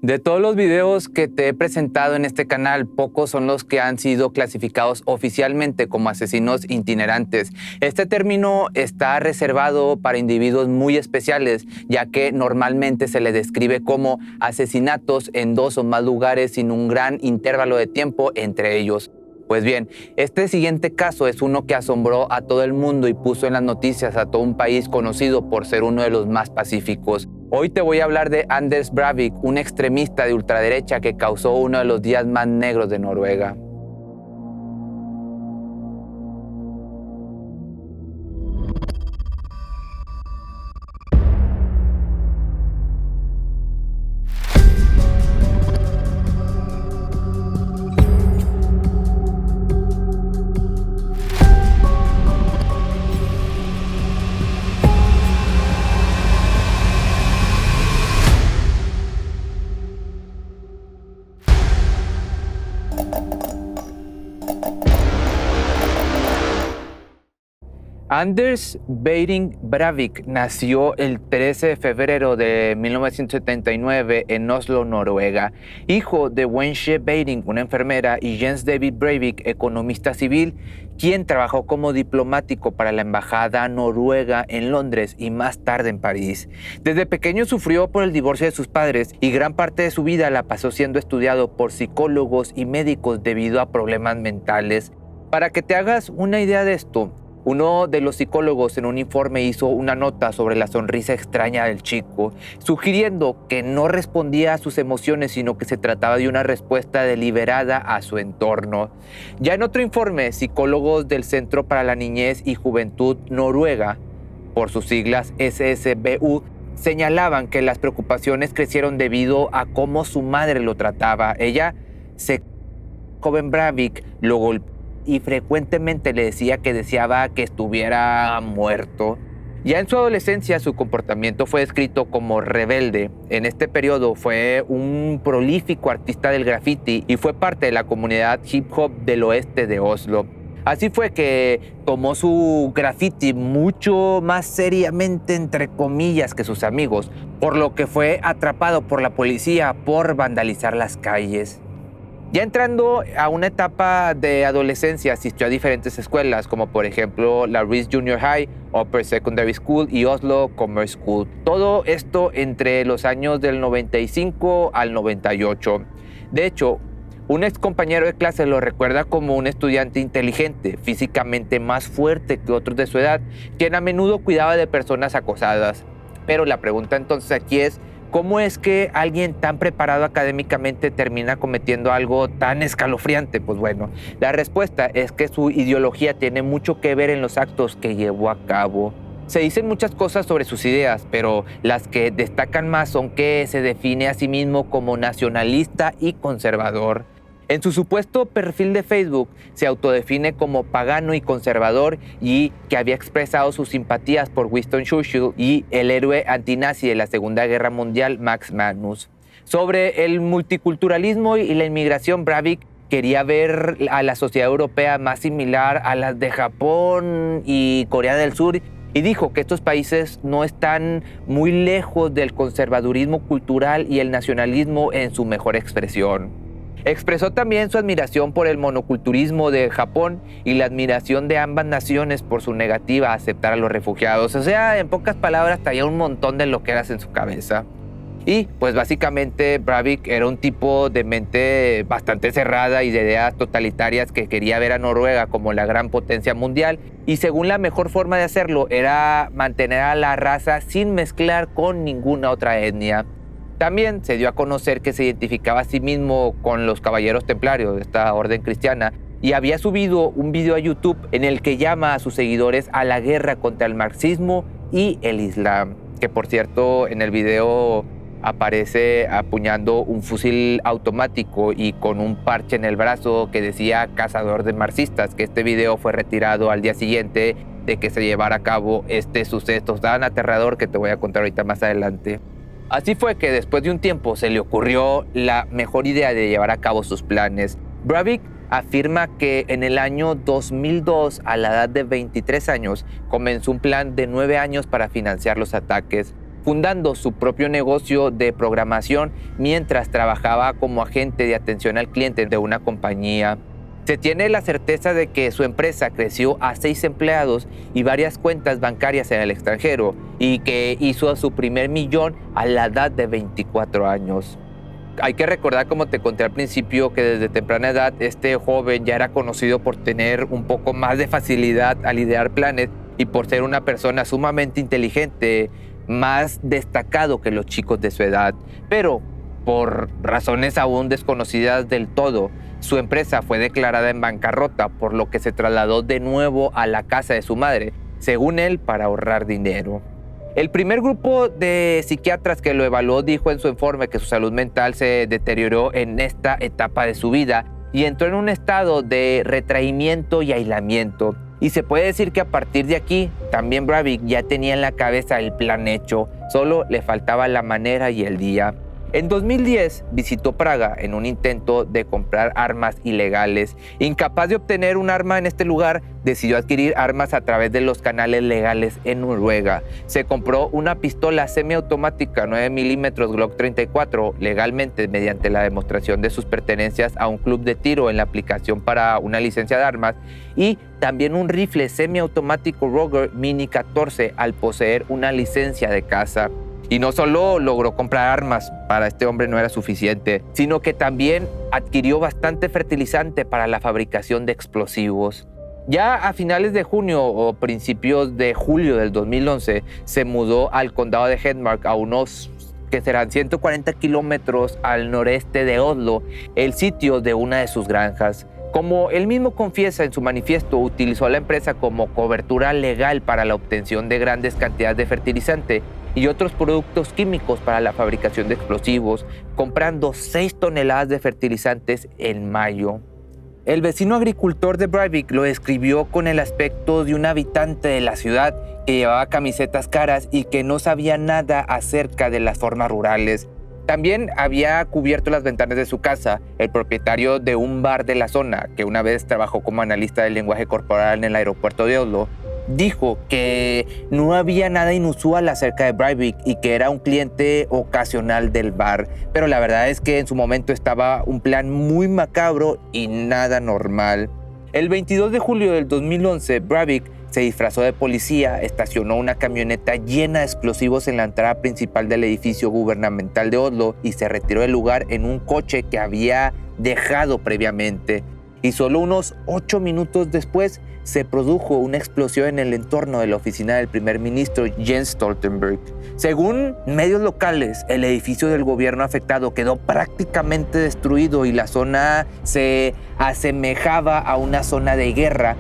De todos los videos que te he presentado en este canal, pocos son los que han sido clasificados oficialmente como asesinos itinerantes. Este término está reservado para individuos muy especiales, ya que normalmente se le describe como asesinatos en 2 o más lugares sin un gran intervalo de tiempo entre ellos. Pues bien, este siguiente caso es uno que asombró a todo el mundo y puso en las noticias a todo un país conocido por ser uno de los más pacíficos. Hoy te voy a hablar de Anders Breivik, un extremista de ultraderecha que causó uno de los días más negros de Noruega. Anders Behring Breivik nació el 13 de febrero de 1979 en Oslo, Noruega, hijo de Wenche Behring, una enfermera, y Jens David Breivik, economista civil, quien trabajó como diplomático para la embajada noruega en Londres y más tarde en París. Desde pequeño sufrió por el divorcio de sus padres y gran parte de su vida la pasó siendo estudiado por psicólogos y médicos debido a problemas mentales. Para que te hagas una idea de esto, uno de los psicólogos en un informe hizo una nota sobre la sonrisa extraña del chico, sugiriendo que no respondía a sus emociones, sino que se trataba de una respuesta deliberada a su entorno. Ya en otro informe, psicólogos del Centro para la Niñez y Juventud Noruega, por sus siglas SSBU, señalaban que las preocupaciones crecieron debido a cómo su madre lo trataba. Joven Breivik lo golpeó y frecuentemente le decía que deseaba que estuviera muerto. Ya en su adolescencia su comportamiento fue descrito como rebelde. En este periodo fue un prolífico artista del graffiti y fue parte de la comunidad hip hop del oeste de Oslo. Así fue que tomó su graffiti mucho más seriamente, entre comillas, que sus amigos, por lo que fue atrapado por la policía por vandalizar las calles. Ya entrando a una etapa de adolescencia, asistió a diferentes escuelas, como por ejemplo la Riis Junior High, Upper Secondary School y Oslo Commerce School. Todo esto entre los años del 95 al 98. De hecho, un ex compañero de clase lo recuerda como un estudiante inteligente, físicamente más fuerte que otros de su edad, quien a menudo cuidaba de personas acosadas. Pero la pregunta entonces aquí es, ¿cómo es que alguien tan preparado académicamente termina cometiendo algo tan escalofriante? Pues bueno, la respuesta es que su ideología tiene mucho que ver en los actos que llevó a cabo. Se dicen muchas cosas sobre sus ideas, pero las que destacan más son que se define a sí mismo como nacionalista y conservador. En su supuesto perfil de Facebook se autodefine como pagano y conservador y que había expresado sus simpatías por Winston Churchill y el héroe antinazi de la Segunda Guerra Mundial, Max Manus. Sobre el multiculturalismo y la inmigración, Breivik quería ver a la sociedad europea más similar a las de Japón y Corea del Sur y dijo que estos países no están muy lejos del conservadurismo cultural y el nacionalismo en su mejor expresión. Expresó también su admiración por el monoculturismo de Japón y la admiración de ambas naciones por su negativa a aceptar a los refugiados. O sea, en pocas palabras, traía un montón de loqueras en su cabeza. Y pues básicamente Breivik era un tipo de mente bastante cerrada y de ideas totalitarias que quería ver a Noruega como la gran potencia mundial, y según la mejor forma de hacerlo era mantener a la raza sin mezclar con ninguna otra etnia. También se dio a conocer que se identificaba a sí mismo con los caballeros templarios de esta orden cristiana y había subido un video a YouTube en el que llama a sus seguidores a la guerra contra el marxismo y el islam, que por cierto en el video aparece apuñando un fusil automático y con un parche en el brazo que decía cazador de marxistas, que este video fue retirado al día siguiente de que se llevara a cabo este suceso tan aterrador que te voy a contar ahorita más adelante. Así fue que después de un tiempo se le ocurrió la mejor idea de llevar a cabo sus planes. Breivik afirma que en el año 2002, a la edad de 23 años, comenzó un plan de 9 años para financiar los ataques. fundando su propio negocio de programación mientras trabajaba como agente de atención al cliente de una compañía. Se tiene la certeza de que su empresa creció a 6 empleados y varias cuentas bancarias en el extranjero y que hizo su primer millón a la edad de 24 años. Hay que recordar, como te conté al principio, que desde temprana edad este joven ya era conocido por tener un poco más de facilidad al idear planes y por ser una persona sumamente inteligente, más destacado que los chicos de su edad. Pero por razones aún desconocidas del todo, su empresa fue declarada en bancarrota, por lo que se trasladó de nuevo a la casa de su madre, según él, para ahorrar dinero. El primer grupo de psiquiatras que lo evaluó dijo en su informe que su salud mental se deterioró en esta etapa de su vida y entró en un estado de retraimiento y aislamiento. Y se puede decir que a partir de aquí, también Breivik ya tenía en la cabeza el plan hecho, solo le faltaba la manera y el día. En 2010 visitó Praga en un intento de comprar armas ilegales. Incapaz de obtener un arma en este lugar, decidió adquirir armas a través de los canales legales en Noruega. Se compró una pistola semiautomática 9 milímetros Glock 34 legalmente mediante la demostración de sus pertenencias a un club de tiro en la aplicación para una licencia de armas y también un rifle semiautomático Ruger Mini 14 al poseer una licencia de caza. Y no solo logró comprar armas, para este hombre no era suficiente, sino que también adquirió bastante fertilizante para la fabricación de explosivos. Ya a finales de junio o principios de julio del 2011, se mudó al condado de Hedmark, a unos que serán 140 kilómetros al noreste de Oslo, el sitio de una de sus granjas. Como él mismo confiesa en su manifiesto, utilizó a la empresa como cobertura legal para la obtención de grandes cantidades de fertilizante y otros productos químicos para la fabricación de explosivos, comprando 6 toneladas de fertilizantes en mayo. El vecino agricultor de Breivik lo describió con el aspecto de un habitante de la ciudad que llevaba camisetas caras y que no sabía nada acerca de las formas rurales. También había cubierto las ventanas de su casa, el propietario de un bar de la zona, que una vez trabajó como analista del lenguaje corporal en el aeropuerto de Oslo. Dijo que no había nada inusual acerca de Breivik y que era un cliente ocasional del bar, pero la verdad es que en su momento estaba un plan muy macabro y nada normal. El 22 de julio del 2011, Breivik se disfrazó de policía, estacionó una camioneta llena de explosivos en la entrada principal del edificio gubernamental de Oslo y se retiró del lugar en un coche que había dejado previamente. Y solo unos 8 minutos después se produjo una explosión en el entorno de la oficina del primer ministro Jens Stoltenberg. Según medios locales, el edificio del gobierno afectado quedó prácticamente destruido y la zona se asemejaba a una zona de guerra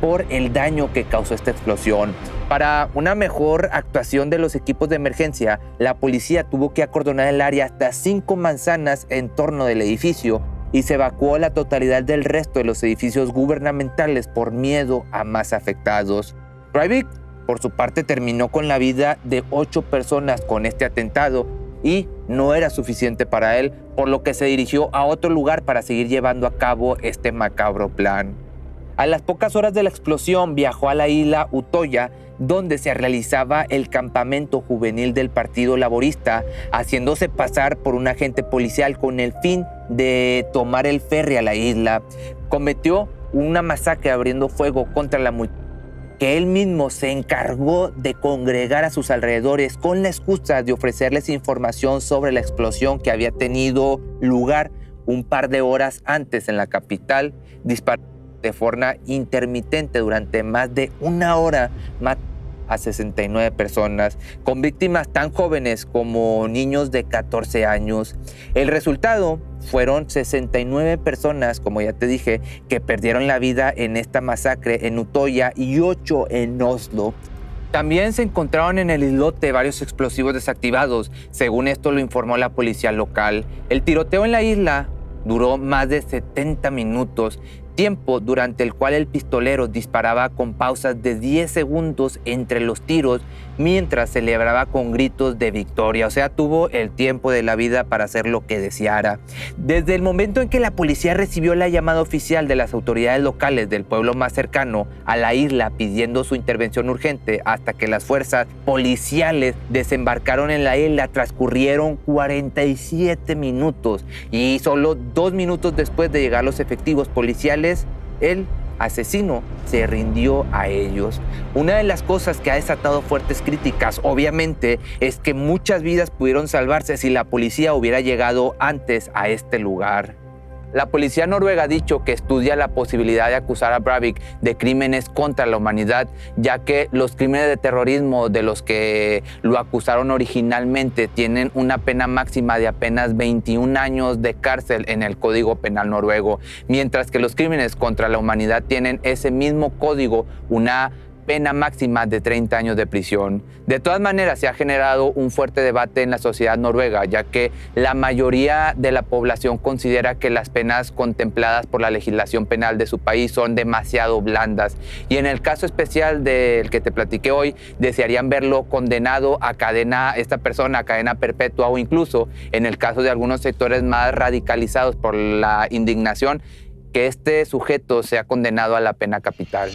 por el daño que causó esta explosión. Para una mejor actuación de los equipos de emergencia, la policía tuvo que acordonar el área hasta 5 manzanas en torno del edificio y se evacuó la totalidad del resto de los edificios gubernamentales por miedo a más afectados. Breivik, por su parte, terminó con la vida de 8 personas con este atentado y no era suficiente para él, por lo que se dirigió a otro lugar para seguir llevando a cabo este macabro plan. A las pocas horas de la explosión viajó a la isla Utoya, donde se realizaba el campamento juvenil del Partido Laborista, haciéndose pasar por un agente policial con el fin de tomar el ferry a la isla. Cometió una masacre abriendo fuego contra la multitud, que él mismo se encargó de congregar a sus alrededores con la excusa de ofrecerles información sobre la explosión que había tenido lugar un par de horas antes en la capital, disparando de forma intermitente durante más de 1 hora, matando a 69 personas, con víctimas tan jóvenes como niños de 14 años. El resultado fueron 69 personas, como ya te dije, que perdieron la vida en esta masacre en Utoya y 8 en Oslo. También se encontraron en el islote varios explosivos desactivados, según esto lo informó la policía local. El tiroteo en la isla duró más de 70 minutos, tiempo durante el cual el pistolero disparaba con pausas de 10 segundos entre los tiros mientras celebraba con gritos de victoria. O sea, tuvo el tiempo de la vida para hacer lo que deseara. Desde el momento en que la policía recibió la llamada oficial de las autoridades locales del pueblo más cercano a la isla pidiendo su intervención urgente hasta que las fuerzas policiales desembarcaron en la isla, transcurrieron 47 minutos y solo 2 minutos después de llegar los efectivos policiales, el asesino se rindió a ellos. Una de las cosas que ha desatado fuertes críticas, obviamente, es que muchas vidas pudieron salvarse si la policía hubiera llegado antes a este lugar. La policía noruega ha dicho que estudia la posibilidad de acusar a Breivik de crímenes contra la humanidad, ya que los crímenes de terrorismo de los que lo acusaron originalmente tienen una pena máxima de apenas 21 años de cárcel en el Código Penal noruego, mientras que los crímenes contra la humanidad tienen ese mismo código, una pena máxima de 30 años de prisión. De todas maneras, se ha generado un fuerte debate en la sociedad noruega, ya que la mayoría de la población considera que las penas contempladas por la legislación penal de su país son demasiado blandas. Y en el caso especial del que te platiqué hoy, desearían verlo condenado a cadena, esta persona a cadena perpetua, o incluso, en el caso de algunos sectores más radicalizados por la indignación, que este sujeto sea condenado a la pena capital.